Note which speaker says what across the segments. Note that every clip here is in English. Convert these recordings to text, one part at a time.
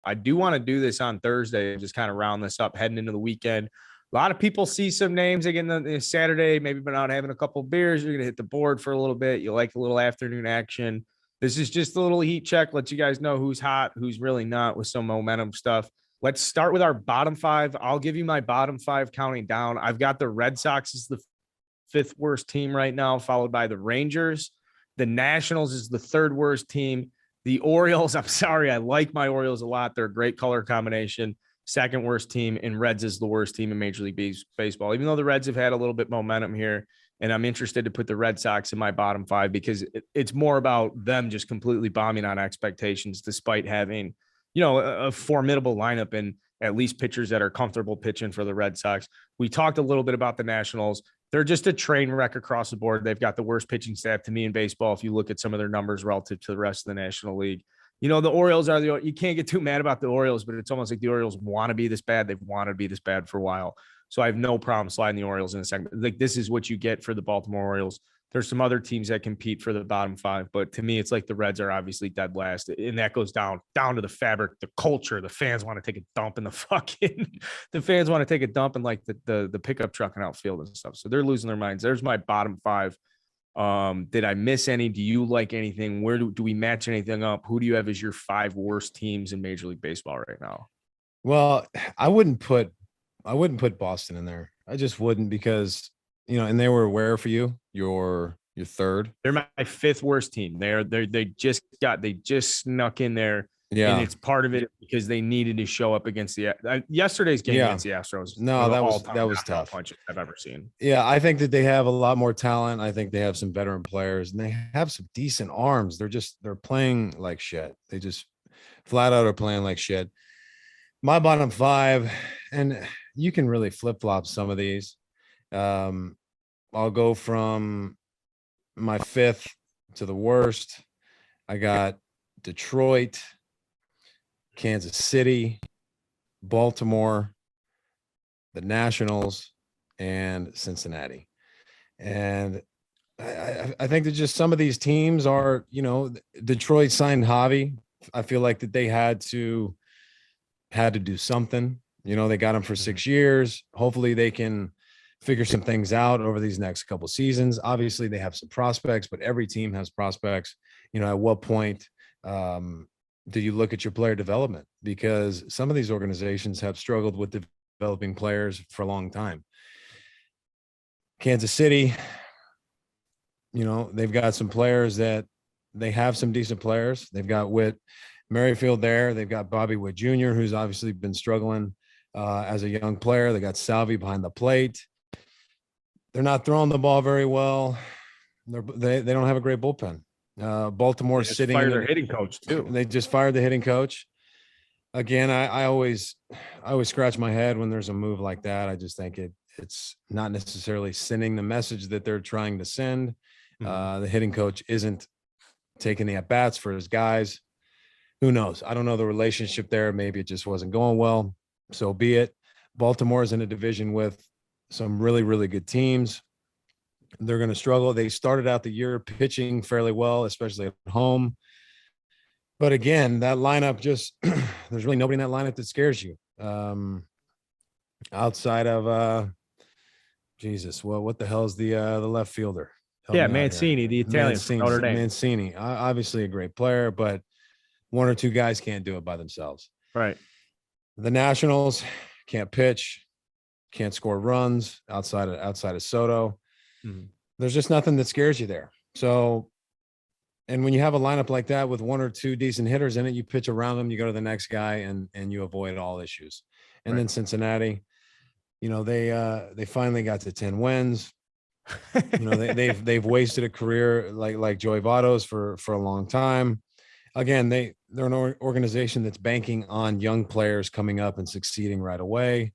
Speaker 1: I do want to do this on Thursday and just kind of round this up heading into the weekend. A lot of people see some names again the Saturday, maybe been out having a couple of beers. You're going to hit the board for a little bit. You like a little afternoon action. This is just a little heat check. Let you guys know who's hot, who's really not with some momentum stuff. Let's start with our bottom five. I'll give you my bottom five counting down. I've got the Red Sox as the fifth worst team right now, followed by the Rangers. The Nationals is the third worst team. The Orioles, I'm sorry, I like my Orioles a lot. They're a great color combination. Second worst team, and Reds is the worst team in Major League Baseball, even though the Reds have had a little bit momentum here. And I'm interested to put the Red Sox in my bottom five because it's more about them just completely bombing on expectations, despite having, a formidable lineup and at least pitchers that are comfortable pitching for the Red Sox. We talked a little bit about the Nationals. They're just a train wreck across the board. They've got the worst pitching staff to me in baseball if you look at some of their numbers relative to the rest of the National League. The Orioles you can't get too mad about the Orioles, but it's almost like the Orioles want to be this bad. They've wanted to be this bad for a while. So I have no problem sliding the Orioles in a second. Like, this is what you get for the Baltimore Orioles. There's some other teams that compete for the bottom five, but to me, it's like the Reds are obviously dead last. And that goes down to the fabric, the culture. The fans want to take a dump in the fans want to take a dump in like the pickup truck and outfield and stuff. So they're losing their minds. There's my bottom five. Did I miss any? Do you like anything? Where do we match anything up? Who do you have as your five worst teams in Major League Baseball right now?
Speaker 2: Well, I wouldn't put Boston in there. I just wouldn't because, and they were where for you? Your third?
Speaker 1: They're my fifth worst team. They just snuck in there.
Speaker 2: Yeah.
Speaker 1: And it's part of it because they needed to show up against yesterday's game against the Astros.
Speaker 2: No, that was tough.
Speaker 1: Punch I've ever seen.
Speaker 2: Yeah, I think that they have a lot more talent. I think they have some veteran players and they have some decent arms. They're playing like shit. They just flat out are playing like shit. My bottom five, and you can really flip-flop some of these. I'll go from my fifth to the worst. I got Detroit, Kansas City, Baltimore, the Nationals, and Cincinnati. And I think that just some of these teams are, Detroit signed Javi. I feel like that they had to do something. They got him for 6 years. Hopefully they can figure some things out over these next couple seasons. Obviously they have some prospects, but every team has prospects. At what point do you look at your player development? Because some of these organizations have struggled with developing players for a long time. Kansas City, they've got some players that they have some decent players. They've got Whit Merrifield there. They've got Bobby Witt Jr., who's obviously been struggling as a young player. They got Salvi behind the plate. They're not throwing the ball very well. They don't have a great bullpen. Baltimore sitting
Speaker 1: fired their hitting coach too.
Speaker 2: They just fired the hitting coach. Again, I always scratch my head when there's a move like that. I just think it's not necessarily sending the message that they're trying to send. The hitting coach isn't taking the at-bats for his guys. Who knows? I don't know the relationship there. Maybe it just wasn't going well. So be it. Baltimore's in a division with some really, really good teams. They're going to struggle. They started out the year pitching fairly well, especially at home. But again, that lineup there's really nobody in that lineup that scares you. Outside of Jesus, well, what the hell is the left fielder?
Speaker 1: Mancini, the Italian from Notre Dame.
Speaker 2: Mancini, obviously a great player, but one or two guys can't do it by themselves.
Speaker 1: Right.
Speaker 2: The Nationals can't pitch, can't score runs outside of Soto. There's just nothing that scares you there. So, and when you have a lineup like that with one or two decent hitters in it, you pitch around them, you go to the next guy, and you avoid all issues. And then Cincinnati, they finally got to 10 wins. They've wasted a career like Joey Votto's for a long time. Again, they're an organization that's banking on young players coming up and succeeding right away.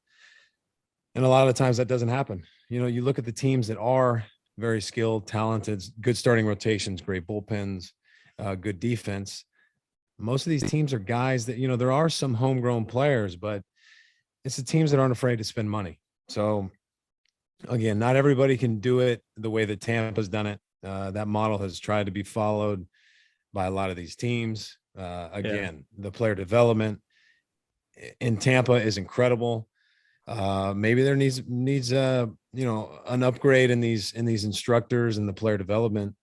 Speaker 2: And a lot of the times that doesn't happen. You look at the teams that are very skilled, talented, good starting rotations, great bullpens, good defense. Most of these teams are guys that, there are some homegrown players, but it's the teams that aren't afraid to spend money. So again, not everybody can do it the way that Tampa's done it. That model has tried to be followed by a lot of these teams. The player development, in Tampa is incredible. Maybe there needs an upgrade in these instructors and the player development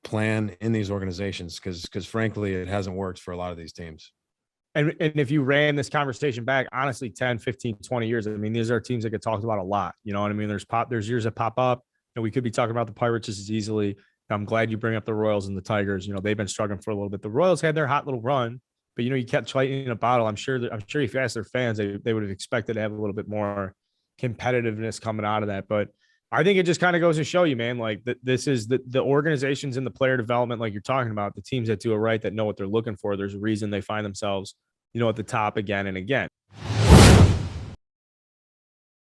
Speaker 2: plan in these organizations, because frankly it hasn't worked for a lot of these teams.
Speaker 1: And if you ran this conversation back, honestly, 10, 15, 20 years, I mean, these are teams that get talked about a lot. You know what I mean? There's years that pop up, and we could be talking about the Pirates just as easily. I'm glad you bring up the Royals and the Tigers. You know, they've been struggling for a little bit. The Royals had their hot little run, but you kept lightning in a bottle. I'm sure if you asked their fans, they would have expected to have a little bit more competitiveness coming out of that. But I think it just kind of goes to show you, man, like this is the organizations in the player development, like you're talking about, the teams that do it right, that know what they're looking for. There's a reason they find themselves, at the top again and again.